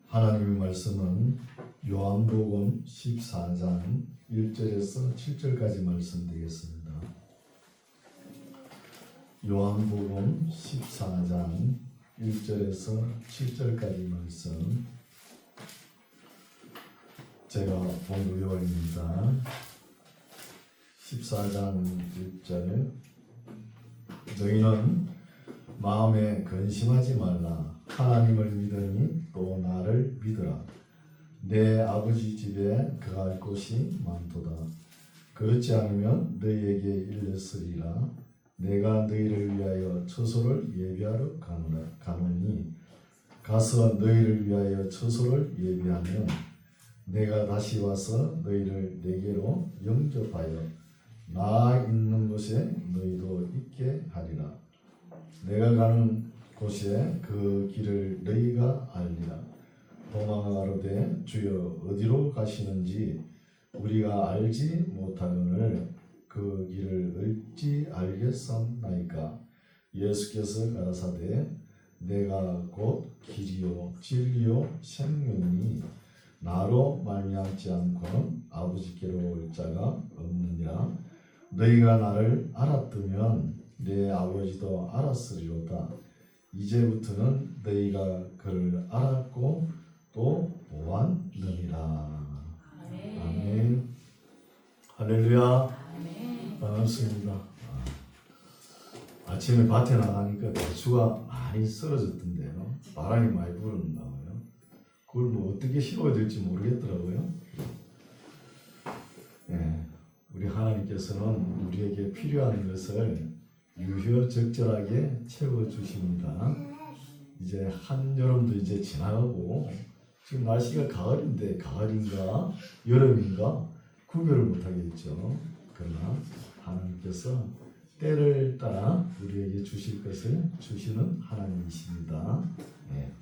하나님의 말씀은 요한복음 14장 1절에서 7절까지 말씀 되겠습니다. 요한복음 14장 1절에서 7절까지 말씀, 제가 본부 요한입니다. 14장 1절, 너희는 마음에 근심하지 말라. 하나님을 믿으니 또 나를 믿으라. 내 아버지 집에 거할 곳이 많도다. 그렇지 않으면 너희에게 일렀으리라. 내가 너희를 위하여 처소를 예비하러 가노니 가서 너희를 위하여 처소를 예비하면 내가 다시 와서 너희를 내게로 영접하여 나 있는 곳에 너희도 있게 하리라. 내가 가는 곳에 그 길을 너희가 알리라. 도마가 가로되 주여 어디로 가시는지 우리가 알지 못하거늘 그 길을 어찌 알겠사옵나이까. 예수께서 가라사대 내가 곧 길이요 진리요 생명이니 나로 말미암지 않고는 아버지께로 올 자가 없느니라. 너희가 나를 알았다면 내 아버지도 알았으리로다. 이제부터는 너희가 그를 알았고 또 보았느니라. 아멘. 할렐루야. 반갑습니다. 아침에 밭에 나가니까 배추가 많이 쓰러졌던데요. 바람이 많이 불었나봐요. 그걸 뭐 어떻게 심어야 될지 모르겠더라고요. 예, 우리 하나님께서는 우리에게 필요한 것을 유효적절하게 채워주십니다. 이제 한여름도 이제 지나가고 지금 날씨가 가을인데 가을인가 여름인가 구별을 못하겠죠. 그러나 하나님께서 때를 따라 우리에게 주실 것을 주시는 하나님이십니다. 네.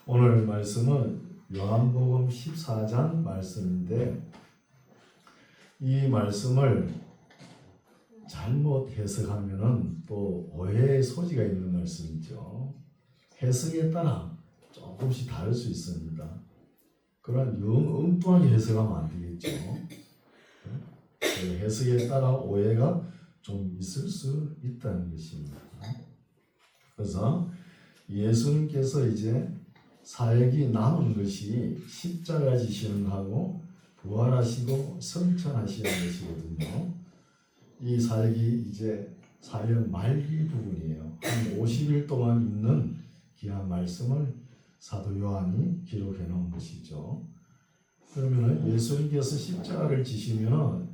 오늘 말씀은 요한복음 14장 말씀인데 이 말씀을 잘못 해석하면은 또 오해의 소지가 있는 말씀이죠. 해석에 따라 조금씩 다를 수 있습니다. 그러나 엉뚱하게 해석하면 안 되겠죠. 해석에 따라 오해가 좀 있을 수 있다는 것입니다. 그래서 예수님께서 이제 사역이 남은 것이 십자가 지시는 하고 부활하시고 성천하시는 것이거든요. 이 사역이 이제 사역 말기 부분이에요. 한 50일 동안 있는 귀한 말씀을 사도 요한이 기록해 놓은 것이죠. 그러면 예수님께서 십자가를 지시면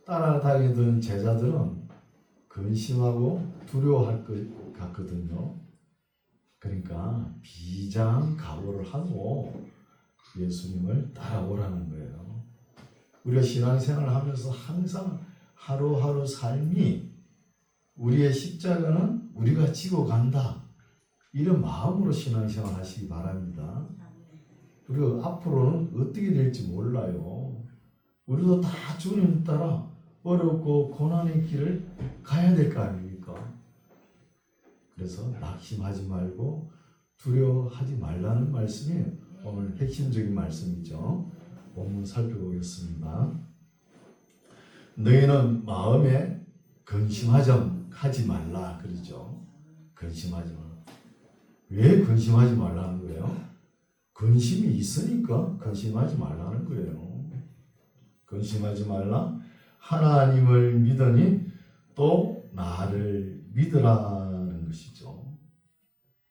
따라다니던 제자들은 근심하고 두려워할 것 같거든요. 그러니까 비장한 각오를 하고 예수님을 따라오라는 거예요. 우리가 신앙생활을 하면서 항상 하루하루 삶이 우리의 십자가는 우리가 지고 간다. 이런 마음으로 신앙생활 하시기 바랍니다. 그리고 앞으로는 어떻게 될지 몰라요. 우리도 다 주님 따라 어렵고 고난의 길을 가야 될 거 아닙니까? 그래서 낙심하지 말고 두려워하지 말라는 말씀이 오늘 핵심적인 말씀이죠. 본문 살펴보겠습니다. 너희는 마음에 근심하지 말라 그러죠. 근심하지 말라. 왜 근심하지 말라는 거예요? 근심이 있으니까 근심하지 말라는 거예요. 근심하지 말라. 하나님을 믿으니 또 나를 믿으라는 것이죠.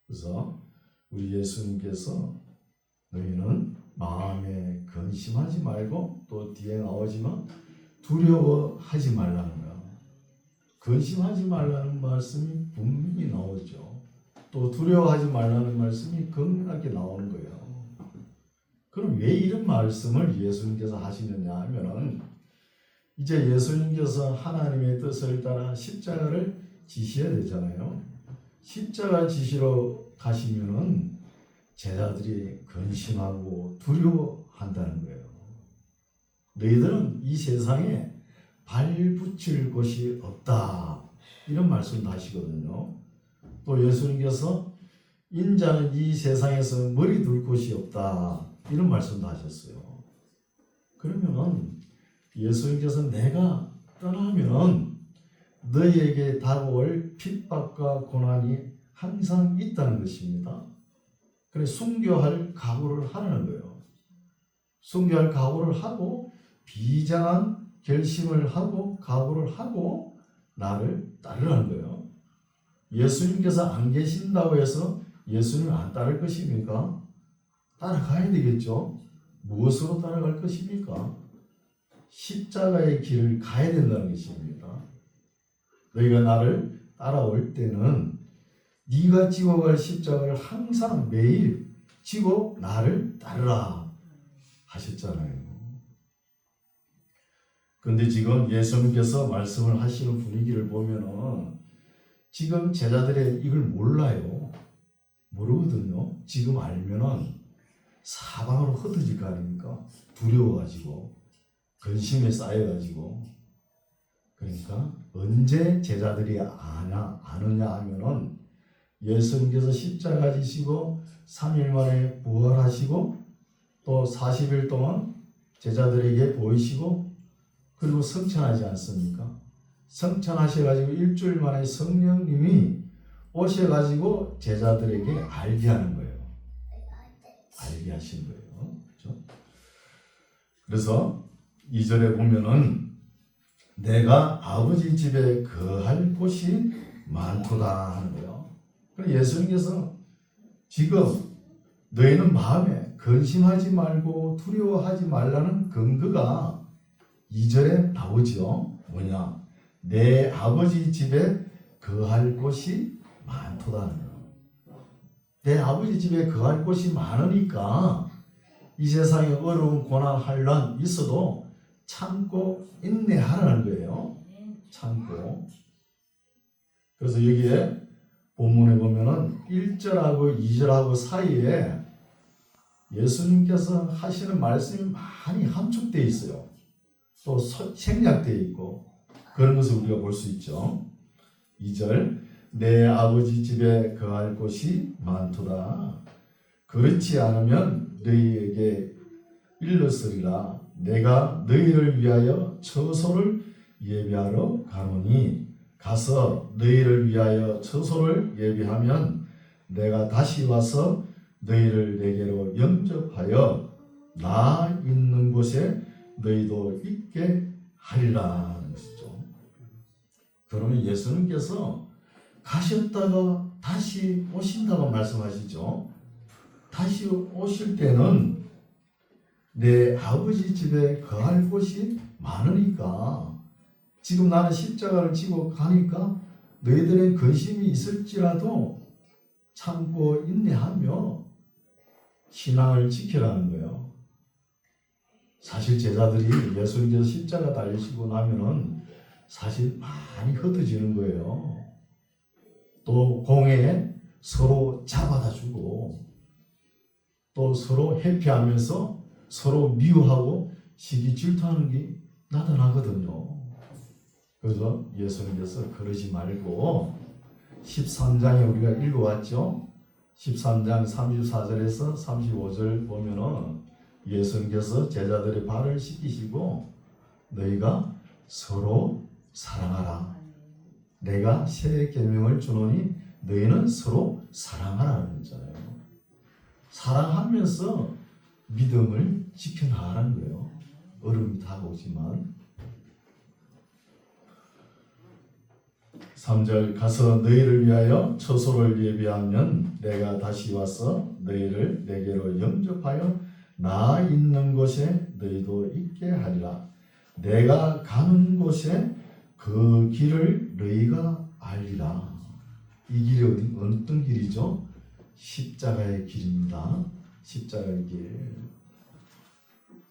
그래서 우리 예수님께서 너희는 마음에 근심하지 말고 또 뒤에 나오지만 두려워하지 말라는 거예요. 근심하지 말라는 말씀이 분명히 나오죠. 또 두려워하지 말라는 말씀이 극명하게 나오는 거예요. 그럼 왜 이런 말씀을 예수님께서 하시느냐 하면은 이제 예수님께서 하나님의 뜻을 따라 십자가를 지셔야 되잖아요. 십자가 지시러 가시면은 제자들이 근심하고 두려워한다는 거예요. 너희들은 이 세상에 발 붙일 곳이 없다. 이런 말씀도 하시거든요. 또 예수님께서 인자는 이 세상에서 머리 둘 곳이 없다. 이런 말씀도 하셨어요. 그러면은 예수님께서 내가 떠나면 너희에게 다가올 핍박과 고난이 항상 있다는 것입니다. 그래 순교할 각오를 하라는 거예요. 순교할 각오를 하고 비장한 결심을 하고 각오를 하고 나를 따르라는 거예요. 예수님께서 안 계신다고 해서 예수님 안 따를 것입니까? 따라가야 되겠죠. 무엇으로 따라갈 것입니까? 십자가의 길을 가야 된다는 것입니다. 너희가 나를 따라올 때는 네가 지고 갈 십자가를 항상 매일 지고 나를 따르라 하셨잖아요. 그런데 지금 예수님께서 말씀을 하시는 분위기를 보면은 지금 제자들이 이걸 몰라요. 모르거든요. 지금 알면은 사방으로 흩어질 거 아닙니까? 두려워가지고 근심에 쌓여가지고. 그러니까 언제 제자들이 아느냐 하면은 예수님께서 십자가 지시고 3일 만에 부활하시고 또 40일 동안 제자들에게 보이시고 그리고 성천하지 않습니까? 성천하셔가지고 일주일 만에 성령님이 오셔가지고 제자들에게 알게 하는 거예요. 알게 하신 거예요. 그렇죠? 그래서 2절에 보면은 내가 아버지 집에 거할 곳이 많도다 하는 거예요. 그래서 예수님께서 지금 너희는 마음에 근심하지 말고 두려워하지 말라는 근거가 2절에 나오죠. 뭐냐? 내 아버지 집에 거할 곳이 많도다. 내 아버지 집에 거할 곳이 많으니까 이 세상에 어려운 고난 환난 있어도 참고 인내하라는 거예요. 참고. 그래서 여기에 본문에 보면은 1절하고 2절하고 사이에 예수님께서 하시는 말씀이 많이 함축되어 있어요. 또 생략되어 있고 그런 것을 우리가 볼 수 있죠. 2절 내 아버지 집에 거할 곳이 많도다. 그렇지 않으면 너희에게 일렀으리라. 내가 너희를 위하여 처소를 예비하러 가노니 가서 너희를 위하여 처소를 예비하면 내가 다시 와서 너희를 내게로 영접하여 나 있는 곳에 너희도 있게 하리라 하는 것이죠. 그러면 예수님께서 가셨다가 다시 오신다고 말씀하시죠. 다시 오실 때는 내 아버지 집에 거할 곳이 많으니까 지금 나는 십자가를 지고 가니까 너희들의 근심이 있을지라도 참고 인내하며 신앙을 지키라는 거예요. 사실 제자들이 예수님께서 십자가 달리시고 나면은 사실 많이 흩어지는 거예요. 또 공회에 서로 잡아다 주고 또 서로 회피하면서 서로 미워하고 시기 질투하는 게 나타나거든요. 그래서 예수님께서 그러지 말고 13장에 우리가 읽어왔죠. 13장 34절에서 35절 보면은 예수님께서 제자들의 발을 씻기시고 너희가 서로 사랑하라. 내가 새 계명을 주노니 너희는 서로 사랑하라는 거잖아요. 사랑하면서 믿음을 지켜나가는 거예요. 어려움이 다가오지만. 3절 가서 너희를 위하여 처소를 예비하면 내가 다시 와서 너희를 내게로 영접하여 나 있는 곳에 너희도 있게 하리라. 내가 가는 곳에 그 길을 너희가 알리라. 이 길이 어떤 길이죠? 십자가의 길입니다. 십자가의 길.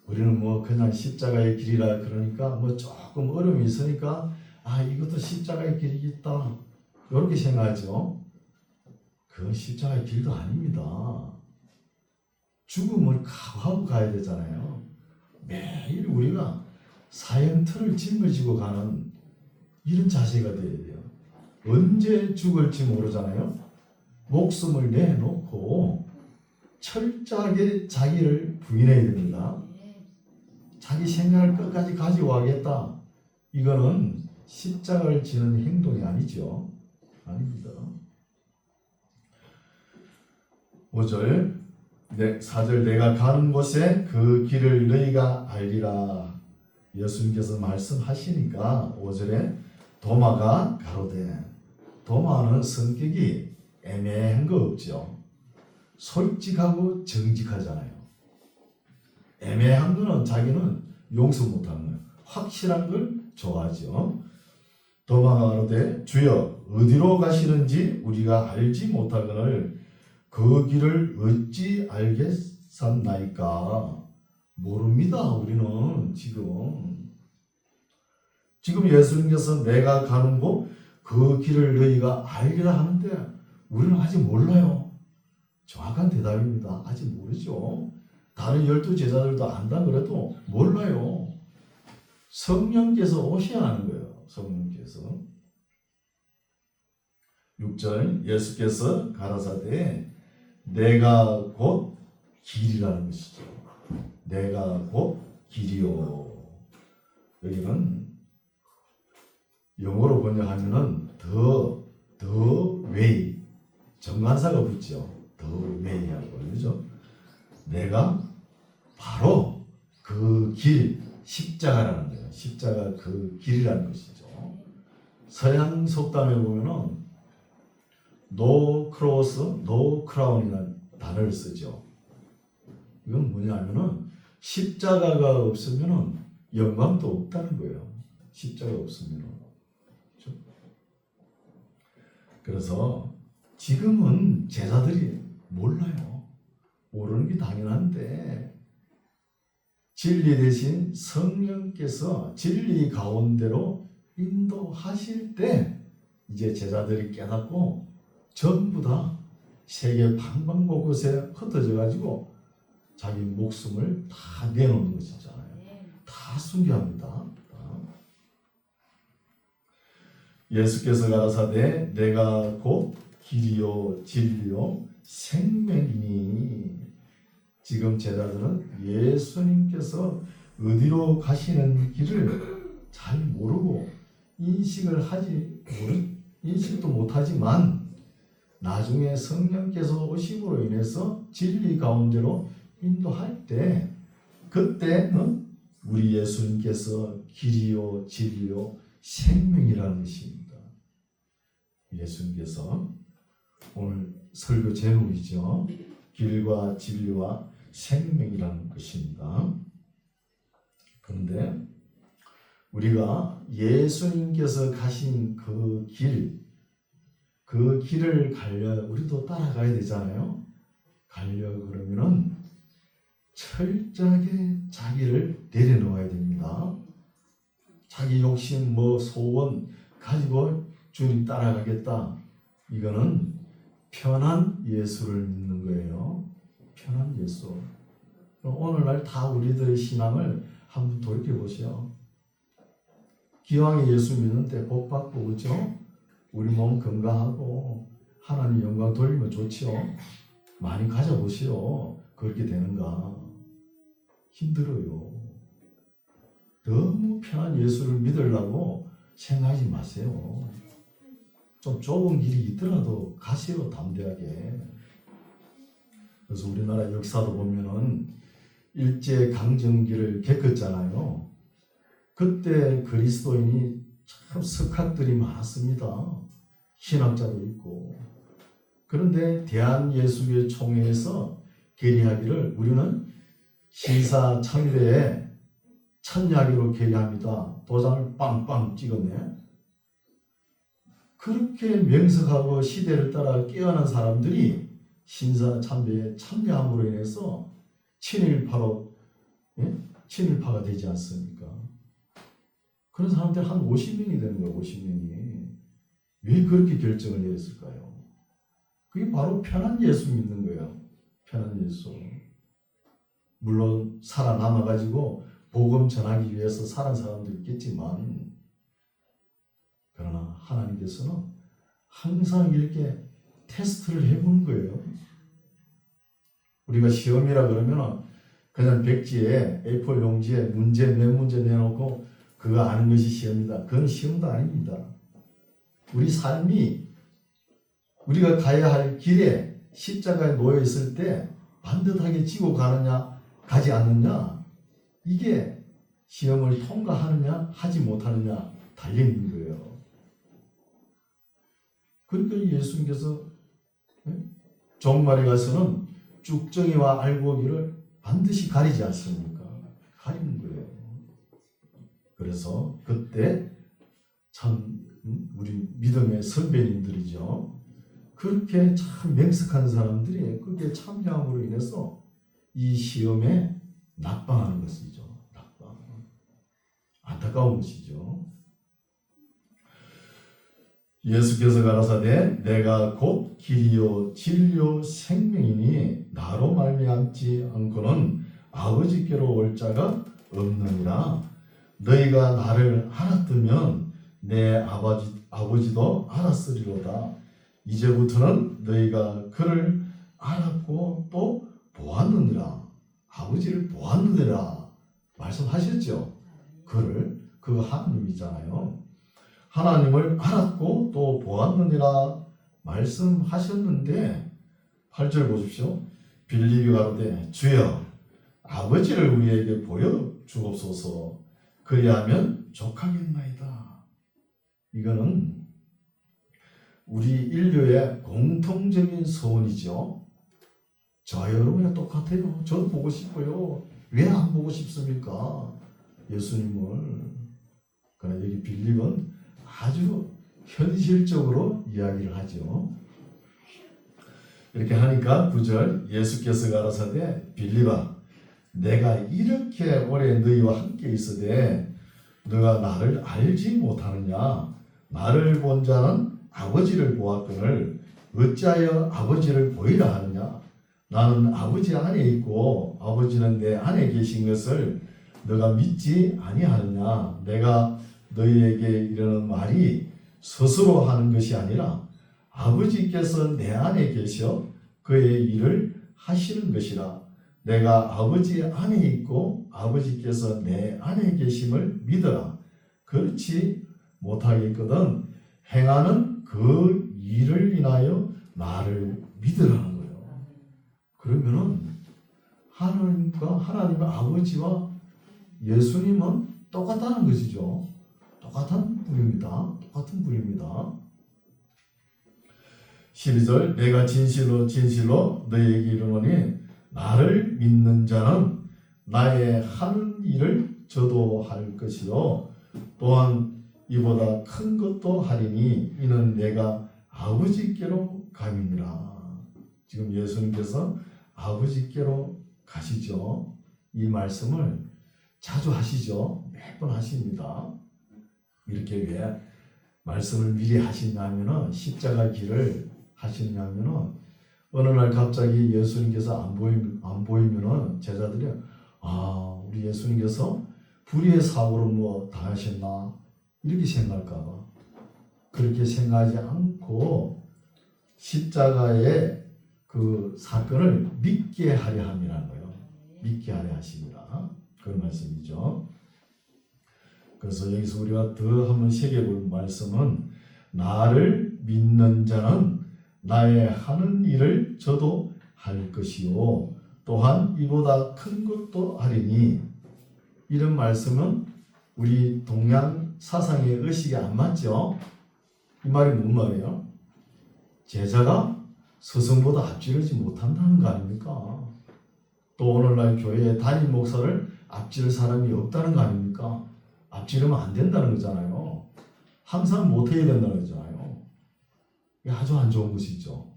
우리는 뭐 그냥 십자가의 길이라 그러니까 뭐 조금 어려움이 있으니까 이것도 십자가의 길이겠다 이렇게 생각하죠. 그건 십자가의 길도 아닙니다. 죽음을 각오하고 가야 되잖아요. 매일 우리가 사형틀을 짊어지고 가는 이런 자세가 되어야 돼요. 언제 죽을지 모르잖아요. 목숨을 내놓고 철저하게 자기를 부인해야 됩니다. 자기 생각을 끝까지 가지고 하겠다. 이거는 십자가를 지는 행동이 아니죠. 아닙니다. 5절 4절 내가 가는 곳에 그 길을 너희가 알리라. 예수님께서 말씀하시니까 5절에 도마가 가로되, 도마는 성격이 애매한 거 없죠. 솔직하고 정직하잖아요. 애매한 거는 자기는 용서 못하는 거예요. 확실한 걸 좋아하죠. 도마가 가로되 주여 어디로 가시는지 우리가 알지 못하거늘 그 길을 어찌 알겠사나이까. 모릅니다. 우리는 지금 예수님께서 내가 가는 곳 그 길을 너희가 알리라 하는데 우리는 아직 몰라요. 정확한 대답입니다. 아직 모르죠. 다른 12 제자들도 안다 그래도 몰라요. 성령께서 오셔야 하는 거예요. 성령께서. 6절 예수께서 가라사대 내가 곧 길이라는 것이죠. 내가 곧 길이요. 여기는 영어로 번역하면은 the way 정관사가 붙죠. the way하고 그러죠. 내가 바로 그 길, 십자가라는 거예요. 십자가 그 길이라는 것이죠. 서양 속담에 보면은 no cross, no crown이라는 단어를 쓰죠. 이건 뭐냐면은 십자가가 없으면은 영광도 없다는 거예요. 십자가 없으면은. 그렇죠? 그래서 지금은 제자들이 몰라요. 모르는 게 당연한데 진리 대신 성령께서 진리 가운데로 인도하실 때 이제 제자들이 깨닫고 전부 다 세계 방방곳곳에 흩어져 가지고 자기 목숨을 다 내놓는 것이잖아요. 다 순교합니다. 예수께서 가라사대 내가 곧 길이요 진리요 생명이니. 지금 제자들은 예수님께서 어디로 가시는 길을 잘 모르고 인식도 못하지만 나중에 성령께서 오심으로 인해서 진리 가운데로 인도할 때 그때는 우리 예수님께서 길이요 진리요 생명이라는 것입니다. 예수님께서 오늘 설교 제목이죠. 길과 진리와 생명이라는 것입니다. 그런데 우리가 예수님께서 가신 그 길을 가려 우리도 따라가야 되잖아요. 가려 그러면은 철저하게 자기를 내려놓아야 됩니다. 자기 욕심, 소원 가지고 주님 따라가겠다. 이거는 편한 예수를 믿는 거예요. 편한 예수. 오늘날 다 우리들의 신앙을 한번 돌이켜 보세요. 기왕에 예수 믿는데 복 받고 그죠? 우리 몸 건강하고 하나님 영광 돌리면 좋지요. 많이 가져보시오. 그렇게 되는가? 힘들어요. 너무 편한 예수를 믿으려고 생각하지 마세요. 좀 좁은 길이 있더라도 가세요. 담대하게. 그래서 우리나라 역사도 보면은 일제강점기를 겪었잖아요. 그때 그리스도인이 참 석학들이 많았습니다. 신학자도 있고. 그런데 대한예수교회 총회에서 결의하기를 우리는 신사참배에 천야기로 결의합니다. 도장을 빵빵 찍었네. 그렇게 명석하고 시대를 따라 깨어난 사람들이 신사참배에 참여함으로 인해서 친일파가 되지 않습니까? 그런 사람들 한 50명이 되는 거예요. 50명이. 왜 그렇게 결정을 내렸을까요? 그게 바로 편한 예수 믿는 거예요. 편한 예수. 물론 살아남아가지고 복음 전하기 위해서 살은 사람도 있겠지만 그러나 하나님께서는 항상 이렇게 테스트를 해보는 거예요. 우리가 시험이라 그러면 그냥 백지에 A4 용지에 몇 문제 내놓고 그거 아는 것이 시험이다. 그건 시험도 아닙니다. 우리 삶이 우리가 가야 할 길에 십자가에 놓여 있을 때 반듯하게 지고 가느냐 가지 않느냐, 이게 시험을 통과하느냐 하지 못하느냐 달려 있는 거예요. 그러니까 예수님께서 종말에 가서는 쭉정이와 알곡이를 반드시 가리지 않습니까? 가리는 거예요. 그래서 그때 참 우리 믿음의 선배님들이죠. 그렇게 참 명석한 사람들이 그게 참여함으로 인해서 이 시험에 낙방하는 것이죠. 낙방. 안타까운 것이죠. 예수께서 가라사대 내가 곧 길이요 진리요 생명이니 나로 말미암지 않고는 아버지께로 올 자가 없느니라. 너희가 나를 알았다면 내 아버지도 알았으리로다. 이제부터는 너희가 그를 알았고 또 보았느니라. 아버지를 보았느니라 말씀하셨죠. 그 하나님이잖아요. 하나님을 알았고 또 보았느니라 말씀하셨는데 8절 보십시오. 빌립이 가로되 주여 아버지를 우리에게 보여 주옵소서. 그리하면 족하겠나이다. 이거는 우리 인류의 공통적인 소원이죠. 저 여러분이랑 똑같아요. 저도 보고 싶어요. 왜 안 보고 싶습니까? 예수님을. 그러나 여기 빌립은 아주 현실적으로 이야기를 하죠. 이렇게 하니까 9절 예수께서 가라사대 빌립아 내가 이렇게 오래 너희와 함께 있으되 너가 나를 알지 못하느냐. 나를 본 자는 아버지를 보았거늘 어찌하여 아버지를 보이라 하느냐. 나는 아버지 안에 있고 아버지는 내 안에 계신 것을 너가 믿지 아니하느냐. 내가 너희에게 이르는 말이 스스로 하는 것이 아니라 아버지께서 내 안에 계셔 그의 일을 하시는 것이라. 내가 아버지 안에 있고 아버지께서 내 안에 계심을 믿어라. 그렇지 못하겠거든 행하는 그 일을 인하여 나를 믿으라는 거예요. 그러면은 하나님의 아버지와 예수님은 똑같다는 것이죠. 똑같은 분입니다. 12절 내가 진실로 너희에게 이르노니 나를 믿는 자는 나의 하는 일을 저도 할 것이요 또한 이보다 큰 것도 하리니 이는 내가 아버지께로 감이니라. 지금 예수님께서 아버지께로 가시죠. 이 말씀을 자주 하시죠. 매번 하십니다. 이렇게 왜 말씀을 미리 하시냐면은 십자가 길을 하시냐면은 어느 날 갑자기 예수님께서 안 보이면은 제자들이 우리 예수님께서 불의의 사고로 뭐 당하셨나 이렇게 생각할까봐 그렇게 생각하지 않고 십자가의 그 사건을 믿게 하려 함이라는 거예요. 믿게 하려 하십니다. 그런 말씀이죠. 그래서 여기서 우리가 더 한번 새겨볼 말씀은 나를 믿는 자는 나의 하는 일을 저도 할 것이요 또한 이보다 큰 것도 하리니. 이런 말씀은 우리 동양 사상의 의식에 안 맞죠? 이 말이 무슨 말이에요? 제자가 스승보다 앞지르지 못한다는 거 아닙니까? 또 오늘날 교회의 담임 목사를 앞지를 사람이 없다는 거 아닙니까? 앞지르면 안 된다는 거잖아요. 항상 못해야 된다는 거잖아요. 이게 아주 안 좋은 것이죠.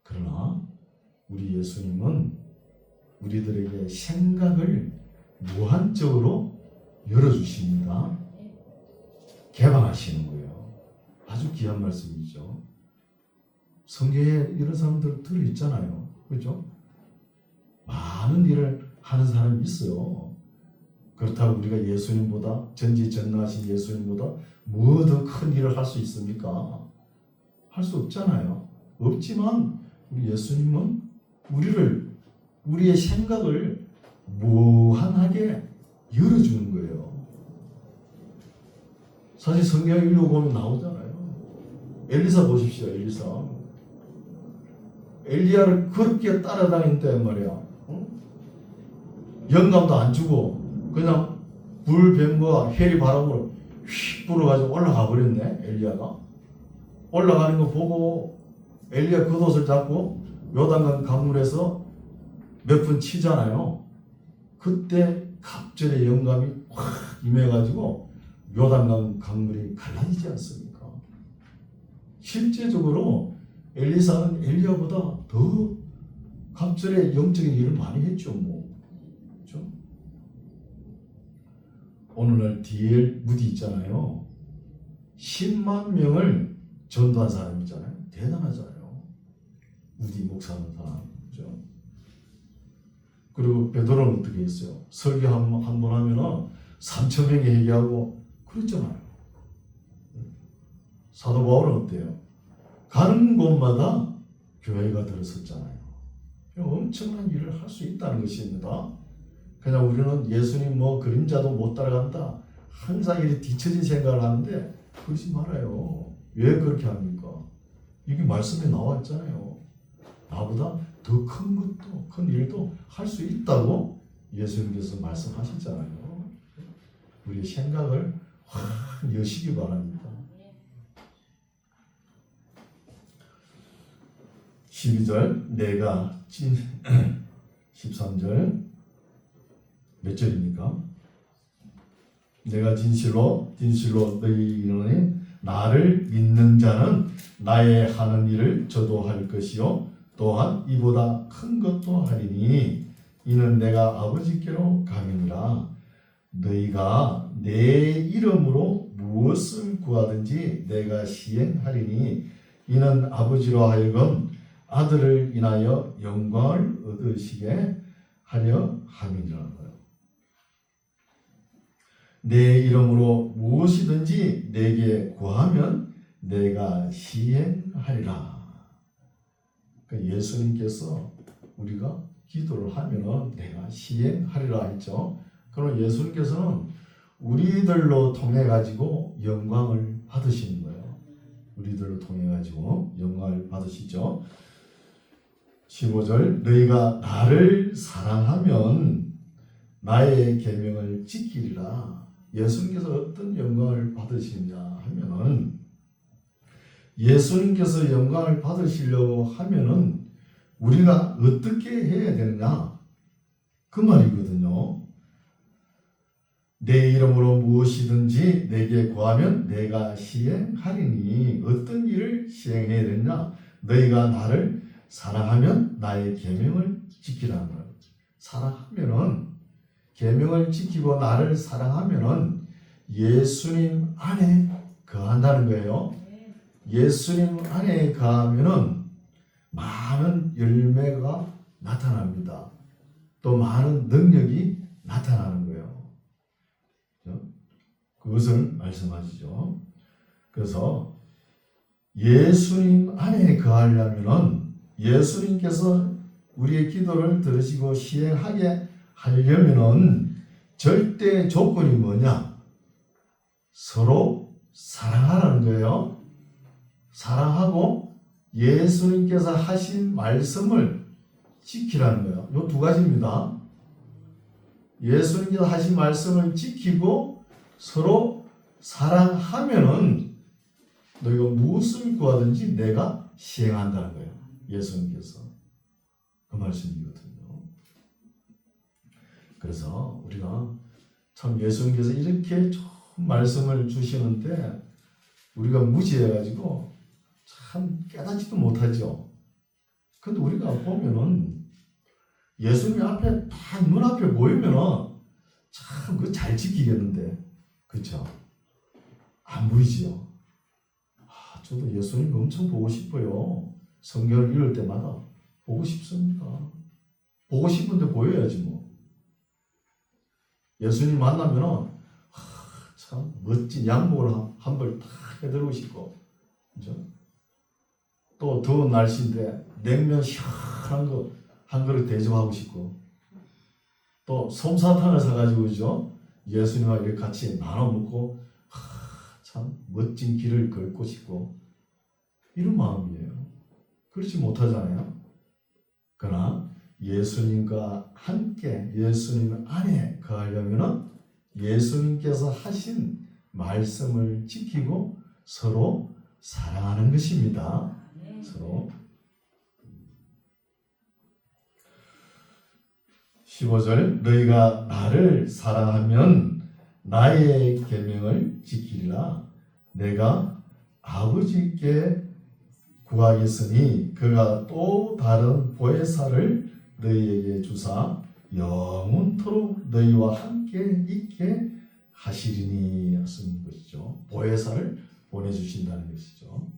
그러나 우리 예수님은 우리들에게 생각을 무한적으로 열어주십니다. 개방하시는 거예요. 아주 귀한 말씀이죠. 성경에 이런 사람들 들어있잖아요. 그렇죠? 많은 일을 하는 사람이 있어요. 그렇다고 우리가 예수님보다 전지전능하신 예수님보다 뭐 더 큰 일을 할 수 있습니까? 할 수 없잖아요. 없지만 우리 예수님은 우리의 생각을 무한하게 열어주는 거예요. 사실 성경 읽어보면 나오잖아요. 엘리사 보십시오. 엘리야를 그렇게 따라다닌단 말이야. 영감도 안 주고 그냥 불뱀과 해리 바람으로 휙 불어가지고 올라가 버렸네. 엘리야가 올라가는 거 보고 엘리야 겉옷을 잡고 요단강 강물에서 몇 분 치잖아요. 그때 갑절의 영감이 확 임해가지고 요단강 강물이 갈라지지 않습니까? 실제적으로 엘리사는 엘리야보다 더 갑절의 영적인 일을 많이 했죠. 그렇죠? 오늘날 D.L. 무디 있잖아요. 10만 명을 전도한 사람이잖아요. 대단하잖아요. 무디 목사는 사람. 그렇죠? 그리고 베드로는 어떻게 했어요? 설교 한 번 하면은 3,000명이 회개하고 그랬잖아요. 사도 바울은 어때요? 가는 곳마다 교회가 들어섰잖아요. 엄청난 일을 할 수 있다는 것입니다. 그냥 우리는 예수님 그림자도 못 따라간다. 항상 이렇게 뒤처진 생각을 하는데 그러지 말아요. 왜 그렇게 합니까? 이게 말씀에 나와 있잖아요. 나보다 더 큰 것도 큰 일도 할 수 있다고 예수님께서 말씀하셨잖아요. 우리의 생각을 확 여시기 바랍니다. 12절 내가 13절 몇 절입니까? 내가 진실로 너희는 나를 믿는 자는 나의 하는 일을 저도 할 것이요 또한 이보다 큰 것도 하리니 이는 내가 아버지께로 가느니라. 너희가 내 이름으로 무엇을 구하든지 내가 시행하리니 이는 아버지로 하여금 아들을 인하여 영광을 얻으시게 하려 함이니라. 내 이름으로 무엇이든지 내게 구하면 내가 시행하리라. 그러니까 예수님께서 우리가 기도를 하면 내가 시행하리라 했죠. 그럼 예수님께서는 우리들로 통해 가지고 영광을 받으시는 거예요. 우리들로 통해 가지고 영광을 받으시죠. 15절 너희가 나를 사랑하면 나의 계명을 지키리라. 예수님께서 어떤 영광을 받으시느냐 하면은 예수님께서 영광을 받으시려고 하면은 우리가 어떻게 해야 되느냐 그 말이거든요. 내 이름으로 무엇이든지 내게 구하면 내가 시행하리니 어떤 일을 시행해야 되느냐 너희가 나를 사랑하면 나의 계명을 지키라는 거예요. 사랑하면은 계명을 지키고 나를 사랑하면은 예수님 안에 거한다는 거예요. 예수님 안에 거하면은 많은 열매가 나타납니다. 또 많은 능력이 나타나는 거예요. 그것을 말씀하시죠. 그래서 예수님 안에 거하려면은 예수님께서 우리의 기도를 들으시고 시행하게 하려면은 절대 조건이 뭐냐? 서로 사랑하라는 거예요. 사랑하고 예수님께서 하신 말씀을 지키라는 거예요. 이 두 가지입니다. 예수님께서 하신 말씀을 지키고 서로 사랑하면은 너희가 무엇을 구하든지 내가 시행한다는 거예요. 예수님께서 그 말씀이거든요. 그래서 우리가 참 예수님께서 이렇게 좋은 말씀을 주시는데 우리가 무지해가지고 참 깨닫지도 못하죠. 근데 우리가 보면은 예수님 앞에 딱 눈앞에 보이면은 참 그거 잘 지키겠는데 그렇죠? 안 보이지요. 저도 예수님 엄청 보고 싶어요. 성경을 읽을 때마다 보고 싶습니다. 보고 싶은데 보여야지 뭐. 예수님 만나면은 참 멋진 양복을 한 벌 딱 해드리고 싶고, 그죠? 또 더운 날씨인데 냉면 시원한 거 한 그릇 대접하고 싶고, 또 솜사탕을 사가지고 그죠? 예수님과 이렇게 같이 나눠 먹고 참 멋진 길을 걷고 싶고, 이런 마음이에요. 그렇지 못하잖아요. 그러나 예수님과 함께 예수님 안에 거하려면 예수님께서 하신 말씀을 지키고 서로 사랑하는 것입니다. 서로. 15절, 너희가 나를 사랑하면 나의 계명을 지키리라. 내가 아버지께 구하겠으니 그가 또 다른 보혜사를 너희에게 주사 영원토록 너희와 함께 있게 하시리니 하신 것이죠. 보혜사를 보내주신다는 것이죠.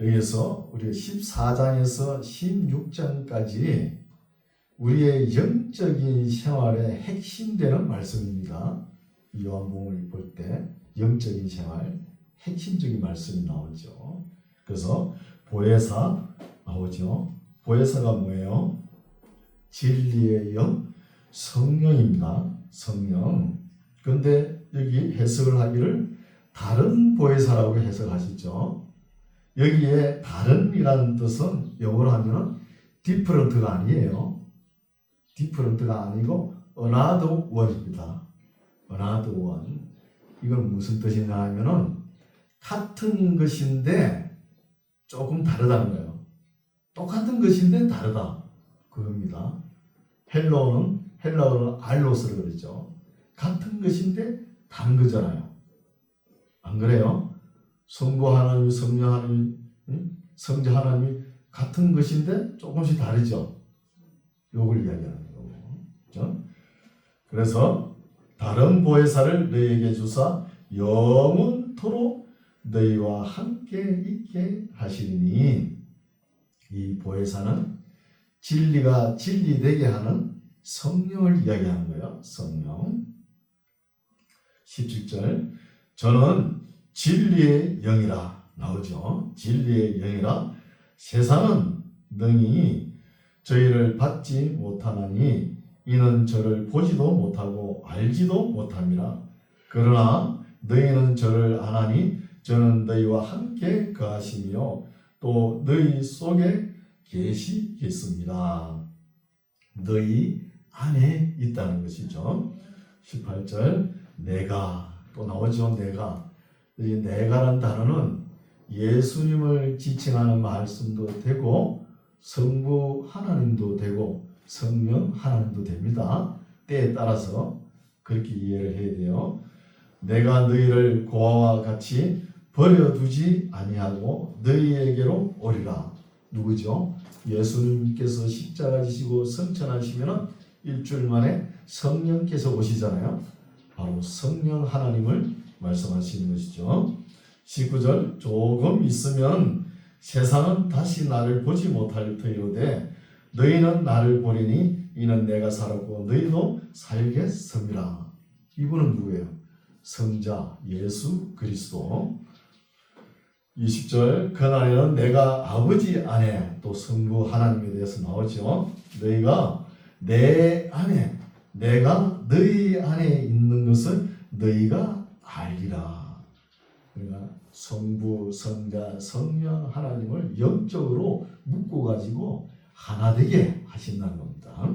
여기서 우리 14장에서 16장까지 우리의 영적인 생활의 핵심되는 말씀입니다. 요한복음을 볼 때 영적인 생활 핵심적인 말씀이 나오죠. 그래서 보혜사 나오죠. 보혜사가 뭐예요? 진리의 영, 성령입니다. 성령. 그런데 여기 해석을 하기를 다른 보혜사라고 해석하시죠. 여기에 다른이라는 뜻은 영어로 하면 different가 아니에요. different가 아니고 another one입니다. another one. 이건 무슨 뜻이냐 하면은 같은 것인데 조금 다르다는 거예요. 똑같은 것인데 다르다. 그겁니다. 헬라어는 알로스를 그랬죠. 같은 것인데 다른 거잖아요. 안 그래요? 성부 하나님, 성령 하나님, 성자 하나님이 같은 것인데 조금씩 다르죠. 요걸 이야기하는 거고. 그렇죠? 그래서 다른 보혜사를 너희에게 주사 영원토록 너희와 함께 있게 하시니, 이 보혜사는 진리가 진리되게 하는 성령을 이야기하는 거예요. 성령. 17절, 저는 진리의 영이라 나오죠. 진리의 영이라 세상은 능히 저희를 받지 못하나니 이는 저를 보지도 못하고 알지도 못함이라. 그러나 너희는 저를 아나니 저는 너희와 함께 거하시며 또 너희 속에 계시겠습니다. 너희 안에 있다는 것이죠. 18절, 내가 또 나오죠. 내가. 이 내가라는 단어는 예수님을 지칭하는 말씀도 되고 성부 하나님도 되고 성령 하나님도 됩니다. 때에 따라서 그렇게 이해를 해야 돼요. 내가 너희를 고아와 같이 버려두지 아니하고 너희에게로 오리라. 누구죠? 예수님께서 십자가 지시고 성천하시면 일주일 만에 성령께서 오시잖아요. 바로 성령 하나님을 말씀하시는 것이죠. 19절, 조금 있으면 세상은 다시 나를 보지 못할 터이로되 너희는 나를 보리니 이는 내가 살았고 너희도 살겠음이라. 이분은 누구예요? 성자 예수 그리스도. 20절, 그날에는 내가 아버지 안에, 또 성부 하나님에 대해서 나오죠. 너희가 내 안에, 내가 너희 안에 있는 것을 너희가 알리라. 그러니까 성부, 성자, 성령 하나님을 영적으로 묶어가지고 하나 되게 하신다는 겁니다.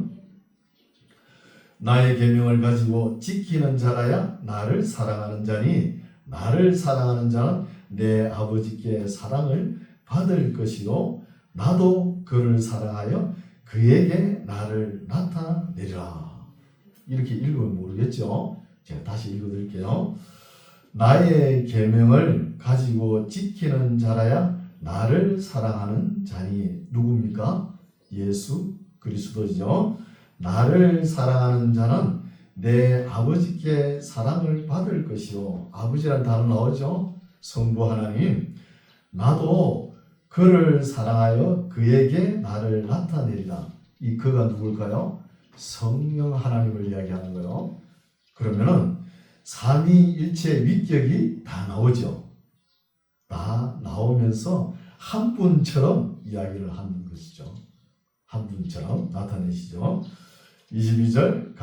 나의 계명을 가지고 지키는 자라야 나를 사랑하는 자니 나를 사랑하는 자는 내 아버지께 사랑을 받을 것이요 나도 그를 사랑하여 그에게 나를 나타내리라. 이렇게 읽으면 모르겠죠. 제가 다시 읽어드릴게요. 나의 계명을 가지고 지키는 자라야 나를 사랑하는 자니 누굽니까? 예수 그리스도죠. 나를 사랑하는 자는 내 아버지께 사랑을 받을 것이요. 아버지라는 단어 나오죠. 성부 하나님. 나도 그를 사랑하여 그에게 나를 나타내리라. 이 그가 누굴까요? 성령 하나님을 이야기하는 거예요. 그러면은 삼위일체 위격이 다 나오죠. 다 나오면서 한 분처럼 이야기를 하는 것이죠. 한 분처럼 나타내시죠. 22절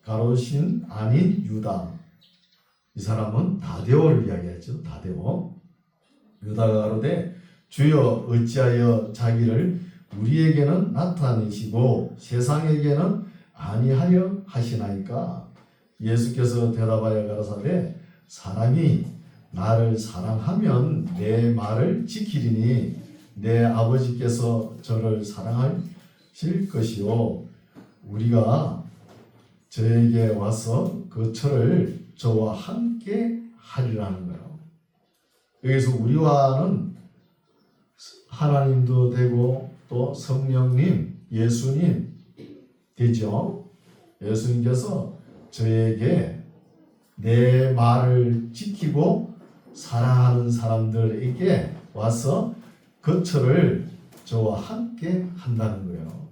가로신 아닌 유다. 이 사람은 다데오를 이야기했죠. 다데오. 유다가 가로되 주여 어찌하여 자기를 우리에게는 나타내시고 세상에게는 아니하려 하시나이까. 예수께서 대답하여 가라사대 사람이 나를 사랑하면 내 말을 지키리니 내 아버지께서 저를 사랑하실 것이요 우리가 저에게 와서 그 철을 저와 함께 하리라는 거예요. 여기서 우리와는 하나님도 되고 또 성령님, 예수님 되죠. 예수님께서 저에게 내 말을 지키고 사랑하는 사람들에게 와서 그 철을 저와 함께 한다는 거예요.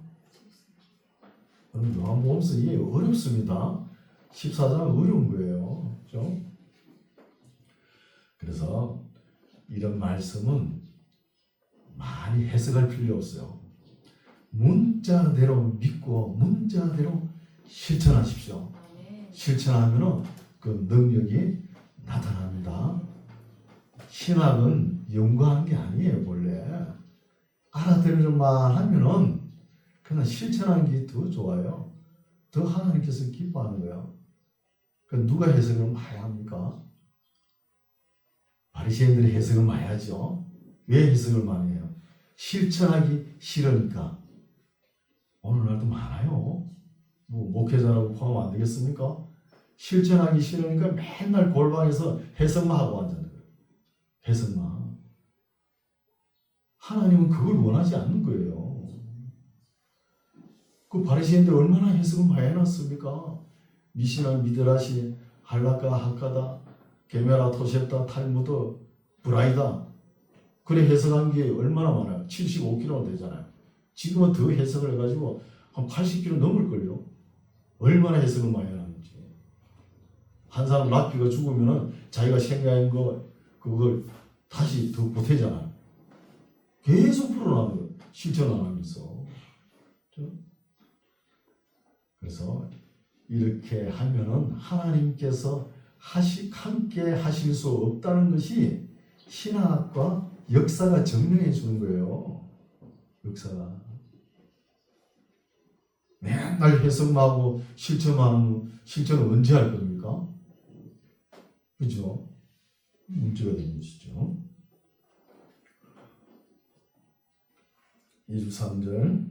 요한복음서 이게 어렵습니다. 14장은 어려운 거예요. 그렇죠? 그래서 이런 말씀은 많이 해석할 필요 없어요. 문자대로 믿고 문자대로 실천하십시오. 실천하면 그 능력이 나타납니다. 신학은 연구하는 게 아니에요. 원래 알아들을만 하면은 그냥 실천하는 게 더 좋아요. 더 하나님께서 기뻐하는 거예요. 누가 해석을 많이 합니까? 바리새인들이 해석을 많이 하죠. 왜 해석을 많이 해요? 실천하기 싫으니까. 오늘날도 많아요. 목회자라고 포함 안 되겠습니까? 실천하기 싫으니까 맨날 골방에서 해석만 하고 앉는 거예요. 해석만. 하나님은 그걸 원하지 않는 거예요. 그 바리새인들 얼마나 해석을 많이 해놨습니까? 미시나 미드라시 할라카 하카다 게메라 토셉다 탈무드 브라이다 그래 해석한 게 얼마나 많아요. 75kg 되잖아요. 지금은 더 해석을 해가지고 한 80kg 넘을걸요. 얼마나 해석을 많이 해놨는지. 한 사람 랍비가 죽으면은 자기가 생각한 거 그걸 다시 더 보태잖아요. 계속 풀어나는 거예요. 실천 안 하면서. 그래서 이렇게 하면은 하나님께서 함께 하실 수 없다는 것이 신학과 역사가 증명해 주는 거예요. 역사가. 맨날 해석만 하고 실천은 언제 할 겁니까? 그죠? 문제가 되는 것이죠. 23절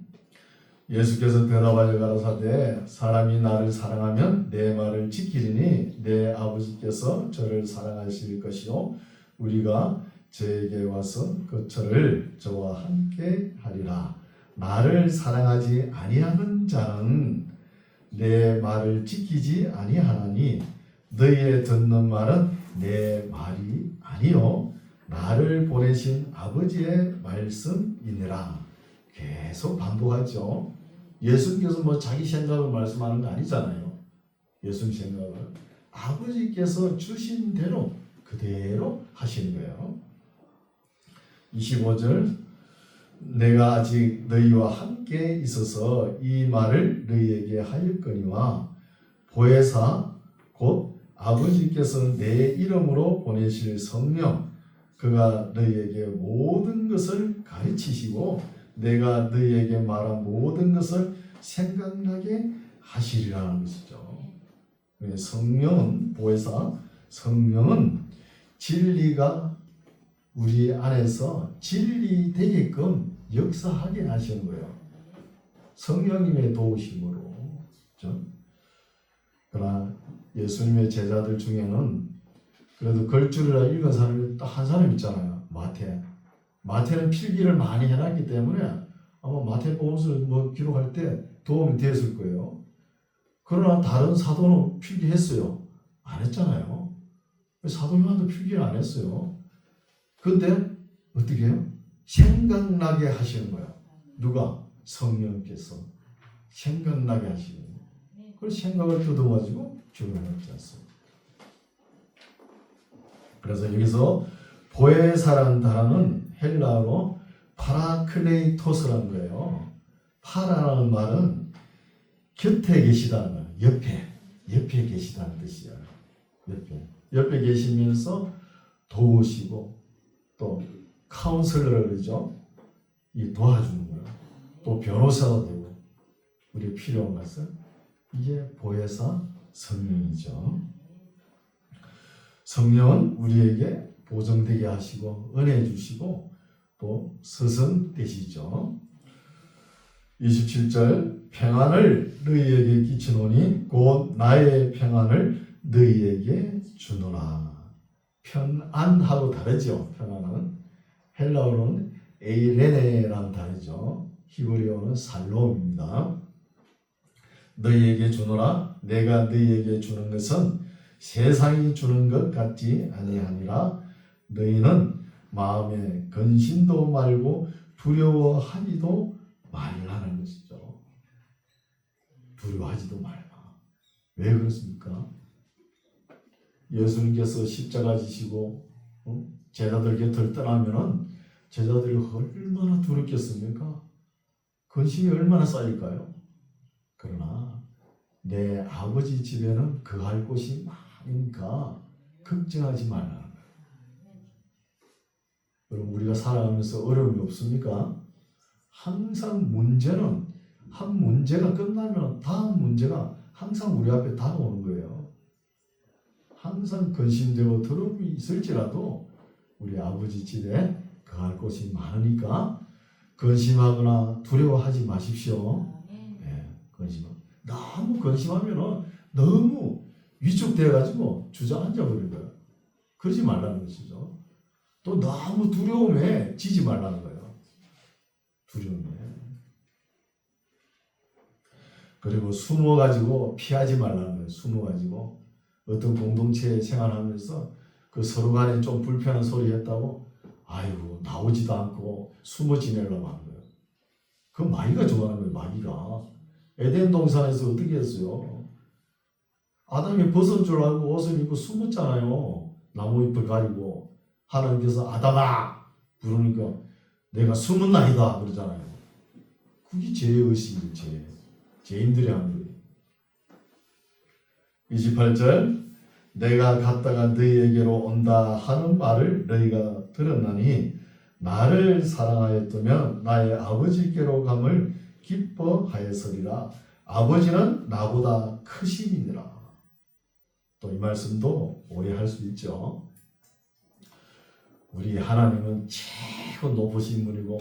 예수께서 대답하여 가라사대 사람이 나를 사랑하면 내 말을 지키리니 내 아버지께서 저를 사랑하실 것이요 우리가 저에게 와서 그 철을 저와 함께 하리라. 나를 사랑하지 아니하는 자는 내 말을 지키지 아니하나니 너희의 듣는 말은 내 말이 아니요 나를 보내신 아버지의 말씀이니라. 계속 반복하죠. 예수님께서 자기 생각을 말씀하는 거 아니잖아요. 예수님 생각을 아버지께서 주신 대로 그대로 하시는 거예요. 25절 내가 아직 너희와 함께 있어서 이 말을 너희에게 하였거니와 보혜사 곧 아버지께서 내 이름으로 보내실 성령 그가 너희에게 모든 것을 가르치시고 내가 너희에게 말한 모든 것을 생각나게 하시리라는 것이죠. 성령은 보혜사 성령은 진리가 우리 안에서 진리 되게끔 역사하게 하시는 거예요. 성령님의 도우심으로. 그렇죠? 그러나 예수님의 제자들 중에는 그래도 걸주를 읽은 사람이 딱 한 사람 있잖아요. 마태는 필기를 많이 해놨기 때문에 아마 마태복음서를 기록할 때 도움이 됐을 거예요. 그러나 다른 사도는 필기했어요. 안 했잖아요. 사도 요한도 필기를 안 했어요. 근데 어떻게 해요? 생각나게 하시는 거예요. 누가? 성령께서 생각나게 하시는 거예요. 그래서 생각을 뜯어가지고 기록해놨지 않습니까? 그래서 여기서 보혜사라는 단어는 헬라어로 파라클레이토스라는 거예요. 파라라는 말은 곁에 계시다는 거예요. 옆에 계시다는 뜻이야. 옆에 계시면서 도우시고 또 카운슬러를 그러죠. 이 도와주는 거예요. 또 변호사가 되고 우리의 필요한 것은 이게 보혜사 성령이죠. 성령은 우리에게 보정되게 하시고 은혜 주시고 또 스승 되시죠. 27절 평안을 너희에게 끼치노니 곧 나의 평안을 너희에게 주노라. 평안하고 다르죠. 평안은 헬라어로는 에이레네랑 다르죠. 히브리어는 살롬입니다. 너희에게 주노라. 내가 너희에게 주는 것은 세상이 주는 것 같지 아니하니라. 너희는 마음에 근심도 말고 두려워하지도 말라는 것이죠. 두려워하지도 말라. 왜 그렇습니까? 예수님께서 십자가 지시고 제자들 곁을 떠나면은 제자들이 얼마나 두렵겠습니까? 근심이 얼마나 쌓일까요? 그러나 내 아버지 집에는 거할 곳이 많으니까 걱정하지 말라는 거예요. 여러분 우리가 살아가면서 어려움이 없습니까? 항상 문제는 한 문제가 끝나면 다음 문제가 항상 우리 앞에 다가오는 거예요. 항상 근심되고 두려움이 있을지라도 우리 아버지 집에 거할 곳이 많으니까 근심하거나 두려워하지 마십시오. 네, 너무 근심하면 너무 위축되어가지고 주저앉아 버린 거예요. 그러지 말라는 것이죠. 또 너무 두려움에 지지 말라는 거예요. 두려움에. 그리고 숨어가지고 피하지 말라는 거예요. 숨어가지고 어떤 공동체에 생활하면서 그 서로 간에 좀 불편한 소리 했다고 아이고 나오지도 않고 숨어 지내려고 하는 거예요. 그 마귀가 좋아하는 거예요. 마귀가. 에덴 동산에서 어떻게 했어요? 아담이 벗은 줄 알고 옷을 입고 숨었잖아요. 나무 잎을 가리고. 하나님께서 아담아 부르니까 내가 숨은 나이다 그러잖아요. 그게 죄의식이에요. 죄인들이 하는 거예요. 28절 내가 갔다가 너희에게로 온다 하는 말을 너희가 들었나니 나를 사랑하였다면 나의 아버지께로 감을 기뻐하였으리라. 아버지는 나보다 크심이니라. 또 이 말씀도 오해할 수 있죠. 우리 하나님은 최고 높으신 분이고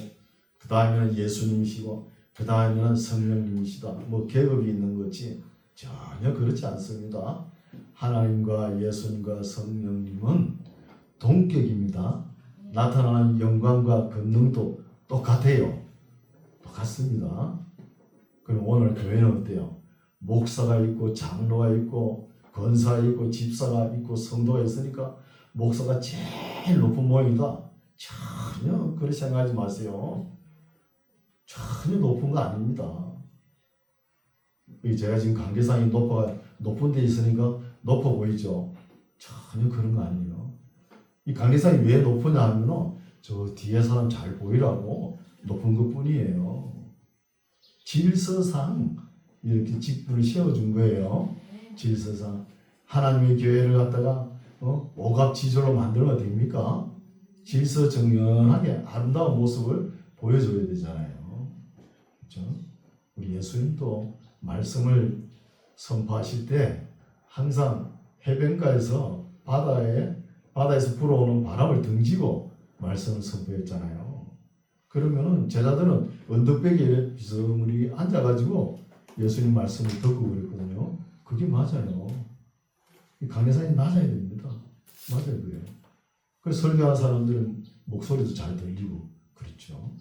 그 다음에는 예수님이시고 그 다음에는 성령님이시다. 뭐 계급이 있는 거지 전혀 그렇지 않습니다. 하나님과 예수님과 성령님은 동격입니다. 나타나는 영광과 권능도 똑같아요. 똑같습니다. 그럼 오늘 교회는 어때요? 목사가 있고 장로가 있고 권사가 있고 집사가 있고 성도가 있으니까 목사가 제일 높은 모임이다. 전혀 그렇게 생각하지 마세요. 전혀 높은 거 아닙니다. 제가 지금 관계상이 높은 데 있으니까 높아 보이죠? 전혀 그런 거 아니에요. 이 관계상이 왜 높으냐 하면 저 뒤에 사람 잘 보이라고 높은 것 뿐이에요. 질서상 이렇게 직분을 세워준 거예요. 질서상. 하나님의 교회를 갖다가 오갑지졸로 만들면 됩니까? 질서 정연하게 아름다운 모습을 보여줘야 되잖아요. 그렇죠? 우리 예수님도 말씀을 선포하실 때 항상 해변가에서 바다에서 불어오는 바람을 등지고 말씀을 선포했잖아요. 그러면은 제자들은 언덕배기에 비스무리 앉아가지고 예수님 말씀을 듣고 그랬거든요. 그게 맞아요. 이 강대상이 낮아야 됩니다. 맞아요, 그래요. 그래서 설교하는 사람들은 목소리도 잘 들리고 그렇죠.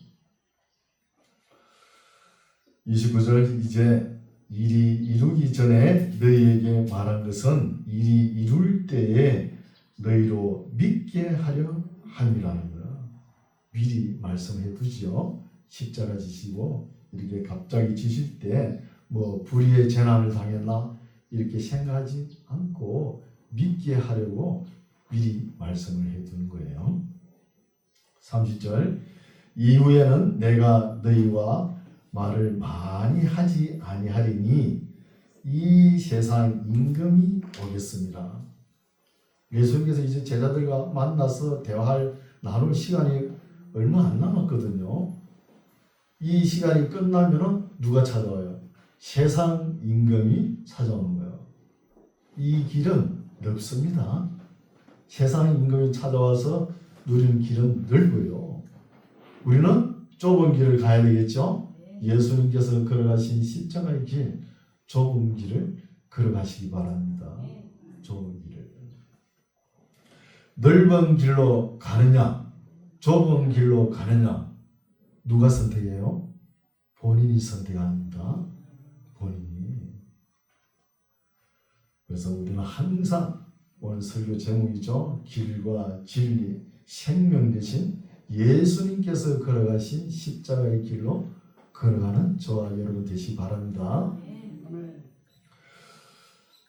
29절 이제 일이 이루기 전에 너희에게 말한 것은 일이 이룰 때에 너희로 믿게 하려 함이라는 거야. 미리 말씀해 두지요. 십자가 지시고 이렇게 갑자기 지실 때 뭐 불의의 재난을 당했나 이렇게 생각하지 않고 믿게 하려고 미리 말씀을 해 두는 거예요. 30절 이후에는 내가 너희와 말을 많이 하지 아니하리니 이 세상 임금이 오겠습니다. 예수님께서 이제 제자들과 만나서 대화할 나눌 시간이 얼마 안 남았거든요. 이 시간이 끝나면은 누가 찾아와요? 세상 임금이 찾아오는 거예요. 이 길은 넓습니다. 세상 임금이 찾아와서 누리는 길은 넓어요. 우리는 좁은 길을 가야 되겠죠? 예수님께서 걸어가신 십자가의 길, 좁은 길을 걸어가시기 바랍니다. 좁은 길을. 넓은 길로 가느냐, 좁은 길로 가느냐, 누가 선택해요? 본인이 선택합니다. 본인이. 그래서 우리는 항상 오늘 설교 제목이죠. 길과 진리, 생명 되신 예수님께서 걸어가신 십자가의 길로 걸어가는 저와 여러분 되시기 바랍니다.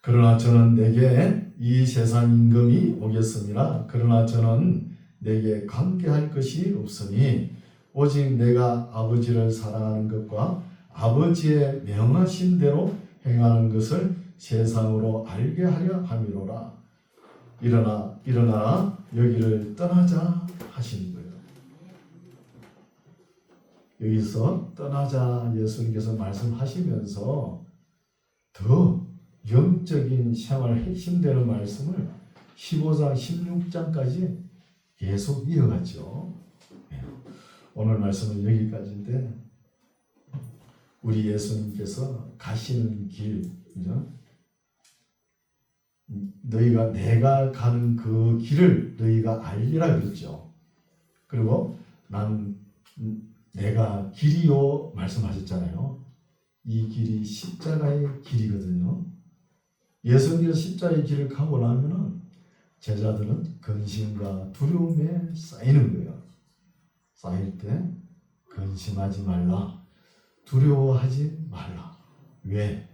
그러나 저는 내게 이 세상 임금이 오겠습니다. 그러나 저는 내게 관계할 것이 없으니 오직 내가 아버지를 사랑하는 것과 아버지의 명하신 대로 행하는 것을 세상으로 알게 하려 함이로라. 일어나 여기를 떠나자 하시는 거예요. 여기서 떠나자 예수님께서 말씀하시면서 더 영적인 생활 핵심되는 말씀을 15장, 16장까지 계속 이어갔죠. 오늘 말씀은 여기까지인데 우리 예수님께서 가시는 길, 그죠? 내가 가는 그 길을 너희가 알리라 그랬죠. 그리고 내가 길이요 말씀하셨잖아요. 이 길이 십자가의 길이거든요. 예수님께서 십자가의 길을 가고 나면은 제자들은 근심과 두려움에 쌓이는 거예요. 쌓일 때 근심하지 말라, 두려워하지 말라. 왜?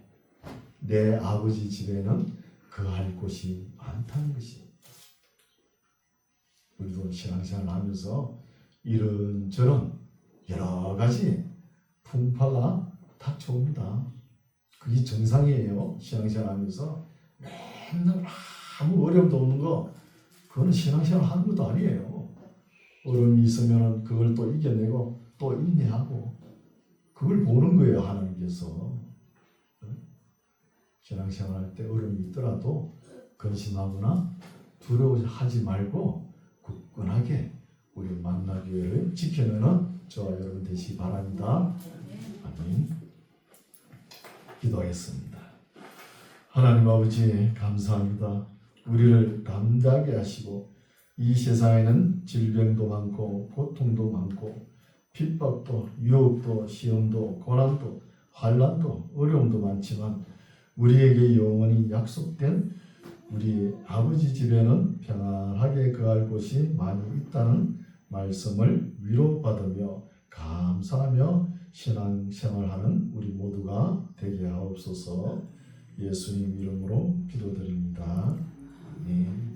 내 아버지 집에는 거할 곳이 많다는 것이. 우리도 신앙생활 하면서 이런저런 여러 가지 풍파가 닥쳐옵니다. 그게 정상이에요. 신앙생활 하면서 맨날 아무 어려움도 없는 거, 그건 신앙생활 하는 것도 아니에요. 어려움이 있으면 그걸 또 이겨내고 또 인내하고 그걸 보는 거예요. 하나님께서. 신앙생활 할 때 어려움이 있더라도 근심하거나 두려워하지 말고 굳건하게 우리 만나교회를 지켜내는 저와 여러분 되시기 바랍니다. 아멘. 기도하겠습니다. 하나님 아버지 감사합니다. 우리를 담대하게 하시고 이 세상에는 질병도 많고 고통도 많고 핍박도 유혹도 시험도 고난도 환난도 어려움도 많지만 우리에게 영원히 약속된 우리 아버지 집에는 평안하게 거할 곳이 많이 있다는 말씀을 위로받으며 감사하며 신앙생활하는 우리 모두가 되게 하옵소서. 예수님 이름으로 기도드립니다. 아멘.